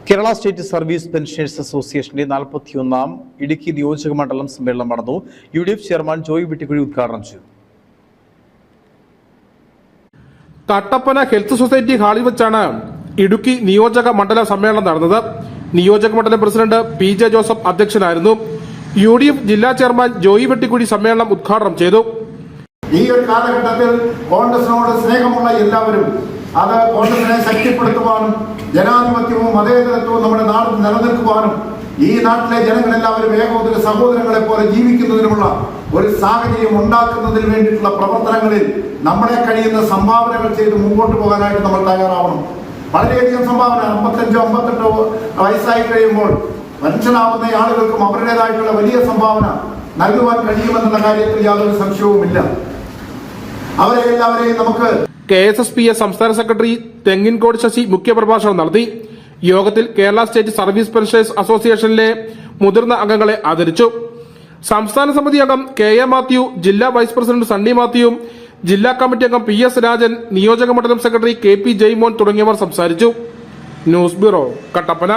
Kerala state service pensioners അസോസിയേഷന്റെ 41ാം ഇടുക്കി നിയോജക മണ്ഡലം സമ്മേളനം നടന്നു. UDF ചെയർമാൻ ജോയ് വെട്ടിക്കുഴി ഉദ്ഘാടനം ചെയ്തു. കട്ടപ്പന ഹെൽത്ത് സൊസൈറ്റി ഹാളിൽ വെച്ചാണ് ഇടുക്കി നിയോജക മണ്ഡല സമ്മേളനം നടന്നത്. നിയോജക മണ്ഡലം പ്രസിഡന്റ് PJ ജോസഫ് അധ്യക്ഷനായിരുന്നു. UDF ജില്ലാ ചെയർമാൻ ജോയ് വെട്ടിക്കുഴി സമ്മേളനം ഉദ്ഘാടനം ചെയ്തു. ഈ ഒരു കാലഘട്ടത്തിൽ കോൺഗ്രസിനോട് സ്നേഹമുള്ള എല്ലാവരും അത് കോൺഗ്രസിനെ ശക്തിപ്പെടുത്തുവാനും ജനാധിപത്യവും മതേതരത്വവും നമ്മുടെ നാട്ടിൽ നിലനിൽക്കുവാനും ഈ നാട്ടിലെ ജനങ്ങളെല്ലാവരും ഏകോദര സഹോദരങ്ങളെ പോലെ ജീവിക്കുന്നതിനുമുള്ള ഒരു സാഹചര്യം ഉണ്ടാക്കുന്നതിന് വേണ്ടിയിട്ടുള്ള പ്രവർത്തനങ്ങളിൽ നമ്മളെ കഴിയുന്ന സംഭാവനകൾ ചെയ്ത് മുമ്പോട്ട് പോകാനായിട്ട് നമ്മൾ തയ്യാറാവണം. വളരെയധികം സംഭാവന 55-58 വയസ്സായി കഴിയുമ്പോൾ പെൻഷനാവുന്ന ആളുകൾക്കും അവരുടേതായിട്ടുള്ള വലിയ സംഭാവന നൽകുവാൻ കഴിയുമെന്നുള്ള കാര്യത്തിൽ യാതൊരു സംശയവുമില്ല. അവരെ എല്ലാവരെയും നമുക്ക് KSSPA സംസ്ഥാന സെക്രട്ടറി തെങ്ങിൻകോട് ശശി മുഖ്യപ്രഭാഷണം നടത്തി. യോഗത്തിൽ കേരള സ്റ്റേറ്റ് സർവീസ് പെൻഷനേഴ്സ് അസോസിയേഷനിലെ മുതിർന്ന അംഗങ്ങളെ ആദരിച്ചു. സംസ്ഥാന സമിതി അംഗം KA മാത്യു, ജില്ലാ വൈസ് പ്രസിഡന്റ് സണ്ണി മാത്യുവും ജില്ലാ കമ്മിറ്റി അംഗം PS രാജൻ, നിയോജക മണ്ഡലം സെക്രട്ടറി KP ജയ്മോൻ തുടങ്ങിയവർ സംസാരിച്ചു. News bureau, Kattappana.